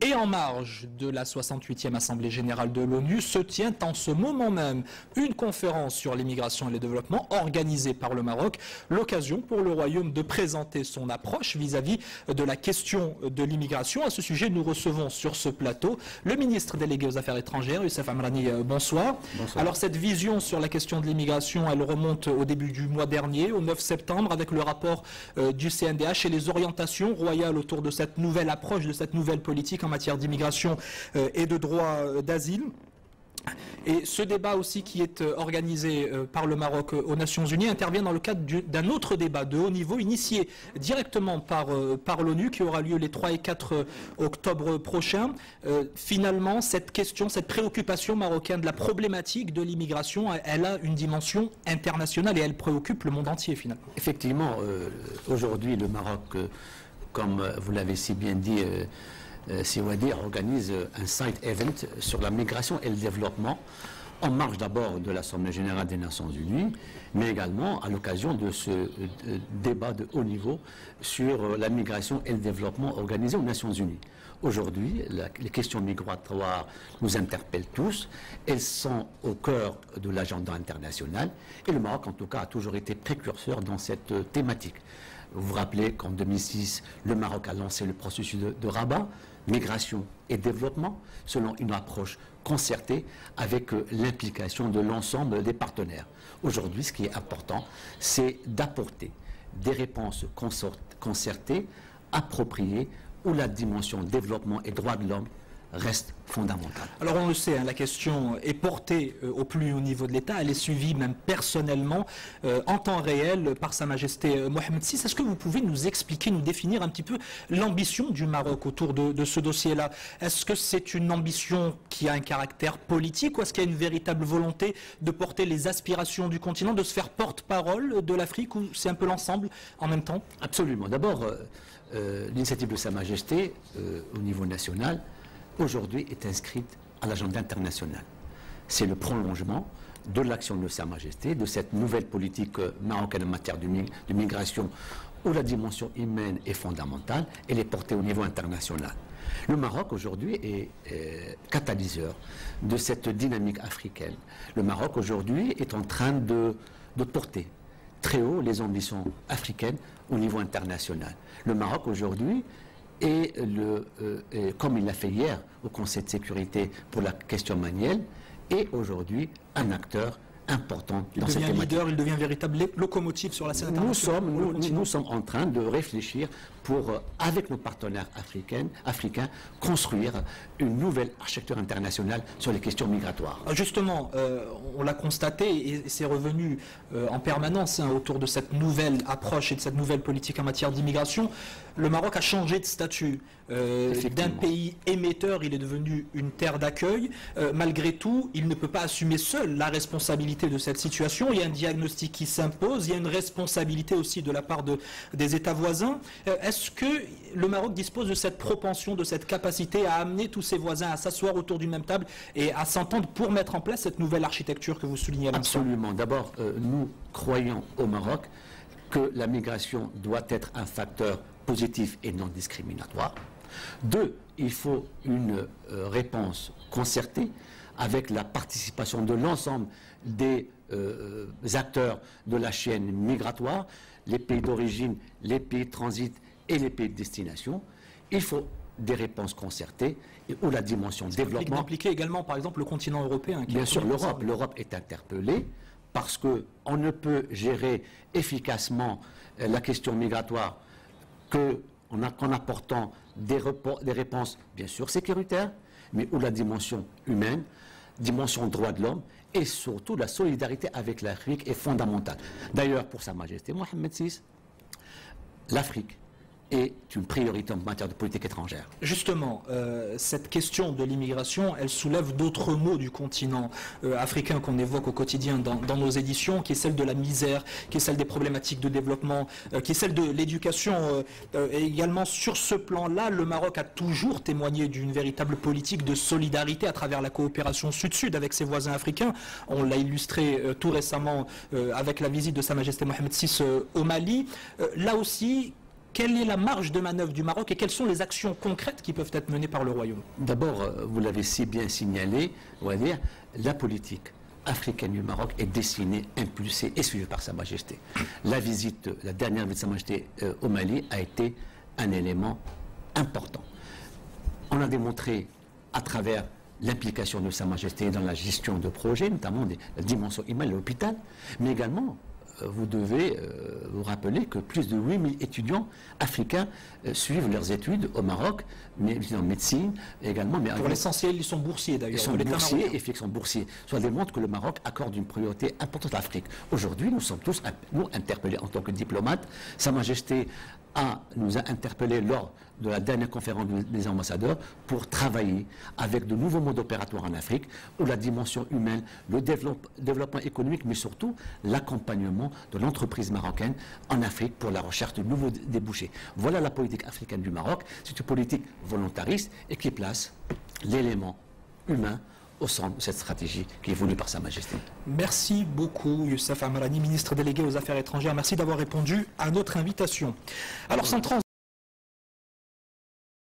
Et en marge de la 68e Assemblée générale de l'ONU se tient en ce moment même une conférence sur l'immigration et le développement organisée par le Maroc, l'occasion pour le Royaume de présenter son approche vis-à-vis de la question de l'immigration. À ce sujet, nous recevons sur ce plateau le ministre délégué aux Affaires étrangères, Youssef Amrani, bonsoir. Bonsoir. Alors cette vision sur la question de l'immigration, elle remonte au début du mois dernier, au 9 septembre, avec le rapport du CNDH et les orientations royales autour de cette nouvelle approche, de cette nouvelle politique en matière d'immigration et de droit d'asile. Et ce débat aussi qui est organisé par le Maroc aux Nations Unies intervient dans le cadre d'un autre débat de haut niveau initié directement par l'ONU qui aura lieu les 3 et 4 octobre prochains. Finalement, cette question, cette préoccupation marocaine de la problématique de l'immigration, elle a une dimension internationale et elle préoccupe le monde entier finalement. Effectivement, aujourd'hui le Maroc, comme vous l'avez si bien dit, Siwadi organise un side event sur la migration et le développement en marge d'abord de l'Assemblée générale des Nations Unies, mais également à l'occasion de ce débat de haut niveau sur la migration et le développement organisé aux Nations Unies. Aujourd'hui, les questions migratoires nous interpellent tous, elles sont au cœur de l'agenda international et le Maroc en tout cas a toujours été précurseur dans cette thématique. Vous vous rappelez qu'en 2006, le Maroc a lancé le processus de Rabat, migration et développement, selon une approche concertée avec l'implication de l'ensemble des partenaires. Aujourd'hui, ce qui est important, c'est d'apporter des réponses concertées, appropriées, où la dimension développement et droits de l'homme reste fondamentale. Alors on le sait, hein, la question est portée au plus haut niveau de l'État, elle est suivie même personnellement en temps réel par Sa Majesté Mohamed VI. Est-ce que vous pouvez nous expliquer, nous définir un petit peu l'ambition du Maroc autour de ce dossier-là? Est-ce que c'est une ambition qui a un caractère politique ou est-ce qu'il y a une véritable volonté de porter les aspirations du continent, de se faire porte-parole de l'Afrique ou c'est un peu l'ensemble en même temps? Absolument. D'abord, l'initiative de Sa Majesté au niveau national aujourd'hui est inscrite à l'agenda international. C'est le prolongement de l'action de Sa Majesté, de cette nouvelle politique marocaine en matière de migration où la dimension humaine est fondamentale, elle est portée au niveau international. Le Maroc aujourd'hui est catalyseur de cette dynamique africaine. Le Maroc aujourd'hui est en train de porter très haut les ambitions africaines au niveau international. Le Maroc aujourd'hui et comme il l'a fait hier au Conseil de sécurité pour la question malienne, est aujourd'hui un acteur important dans cette thématique. Il devient leader, il devient un véritable locomotive sur la scène internationale. Nous sommes en train de réfléchir pour, avec nos partenaires africains, construire une nouvelle architecture internationale sur les questions migratoires. Justement, on l'a constaté et c'est revenu en permanence autour de cette nouvelle approche et de cette nouvelle politique en matière d'immigration. Le Maroc a changé de statut. D'un pays émetteur, il est devenu une terre d'accueil. Malgré tout, il ne peut pas assumer seul la responsabilité de cette situation. Il y a un diagnostic qui s'impose, il y a une responsabilité aussi de la part des États voisins. Est-ce que le Maroc dispose de cette propension, de cette capacité à amener tous ses voisins à s'asseoir autour d'une même table et à s'entendre pour mettre en place cette nouvelle architecture que vous soulignez à l'instant? Absolument. D'abord, nous croyons au Maroc que la migration doit être un facteur positif et non discriminatoire. 2, il faut une réponse concertée avec la participation de l'ensemble des acteurs de la chaîne migratoire, les pays d'origine, les pays de transit et les pays de destination. Il faut des réponses concertées où la dimension développement... Impliquer également, par exemple, le continent européen. Bien sûr, l'Europe est interpellée parce qu'on ne peut gérer efficacement la question migratoire qu'en apportant des réponses, bien sûr, sécuritaires, mais où la dimension humaine, dimension droit de l'homme et surtout la solidarité avec l'Afrique est fondamentale. D'ailleurs, pour Sa Majesté Mohamed VI, l'Afrique est une priorité en matière de politique étrangère. Justement, cette question de l'immigration, elle soulève d'autres mots du continent africain qu'on évoque au quotidien dans nos éditions, qui est celle de la misère, qui est celle des problématiques de développement, qui est celle de l'éducation. Et également, sur ce plan-là, le Maroc a toujours témoigné d'une véritable politique de solidarité à travers la coopération sud-sud avec ses voisins africains. On l'a illustré tout récemment avec la visite de Sa Majesté Mohamed VI au Mali. Là aussi, Quelle est la marge de manœuvre du Maroc et quelles sont les actions concrètes qui peuvent être menées par le Royaume? D'abord, vous l'avez si bien signalé, on va dire, la politique africaine du Maroc est destinée, impulsée et suivie par Sa Majesté. La dernière visite de Sa Majesté au Mali a été un élément important. On a démontré à travers l'implication de Sa Majesté dans la gestion de projets, notamment la dimension humaine de l'hôpital, mais également vous devez vous rappeler que plus de 8000 étudiants africains suivent leurs études au Maroc, mais en médecine également. Mais pour l'essentiel, ils sont boursiers d'ailleurs. Ils sont boursiers, et sont boursiers. Cela démontre que le Maroc accorde une priorité importante à l'Afrique. Aujourd'hui, nous sommes tous interpellés en tant que diplomates. Sa Majesté nous a interpellés lors de la dernière conférence des ambassadeurs pour travailler avec de nouveaux modes opératoires en Afrique, où la dimension humaine, le développement économique, mais surtout l'accompagnement de l'entreprise marocaine en Afrique pour la recherche de nouveaux débouchés. Voilà la politique africaine du Maroc. C'est une politique volontariste et qui place l'élément humain au centre de cette stratégie qui est voulue par Sa Majesté. Merci beaucoup, Youssef Amrani, ministre délégué aux Affaires étrangères. Merci d'avoir répondu à notre invitation. Alors, sans transition.